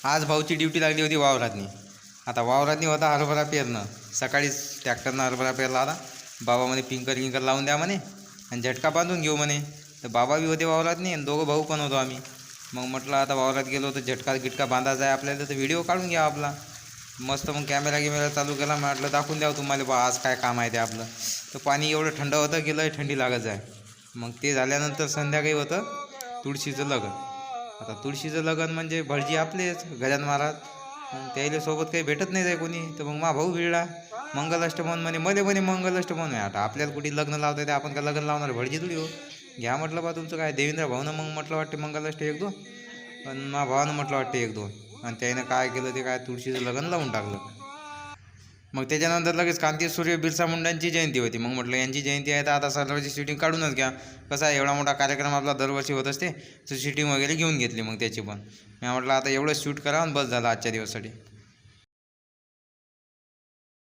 आज भाऊची ड्युटी लागली होती वावरातनी. आता वावरातनी होता हरभरा पेरणं. सकाळीच ट्रॅक्टरनं हरभरा पेरला होता. बाबा म्हणे पिंकर लावून द्या म्हणे आणि झटका बांधून घेऊ म्हणे. तर बाबा बी होते वावरातनी आणि दोघं भाऊ पण होतो आम्ही. मग म्हटलं आता वावरात गेलो तर झटका गिटका बांधायचा आहे आपल्याला, तर व्हिडिओ काढून घ्या आपला. मस्त मग कॅमेरा चालू केला. म्हटलं दाखवून द्यावं तुम्हाला बा आज काय काम आहे ते आपलं. तर पाणी एवढं थंड होतं की लय थंडी लागत आहे. मग ते झाल्यानंतर संध्याकाळी होतं तुळशीचं लग्न. आता तुळशीचं लग्न म्हणजे भटजी आपलेच गजानन महाराज. त्याला सोबत काही भेटत नाही जाय कोणी. तर मग मा भाऊ भिडला मंगलाष्टमन म्हणे मंगलाष्टमन आहे. आता आपल्याला कुठे लग्न लावता येते, आपण का लग्न लावणार भटजी थोडी हो. घ्या म्हटलं बा तुमचं काय. देवेंद्र भाऊनं मग म्हटलं वाटते मंगलाष्ट 1-2 आणि मा भावानं म्हटलं वाटते 1-2 आणि त्यानं काय केलं ते काय तुळशीचं लग्न लावून टाकलं. मग त्याच्यानंतर लगेच क्रांतीसूर्य बिरसा मुंडांची जयंती होती. मग म्हटलं यांची जयंती आहे तर आता सर्वांची शूटिंग काढूनच घ्या. कसं आहे एवढा मोठा कार्यक्रम आपला दरवर्षी होत असते, तर शूटिंग वगैरे घेऊन घेतली. मग त्याची पण मी म्हटलं आता एवढं शूट करा आणि बस झालं आजच्या दिवसासाठी.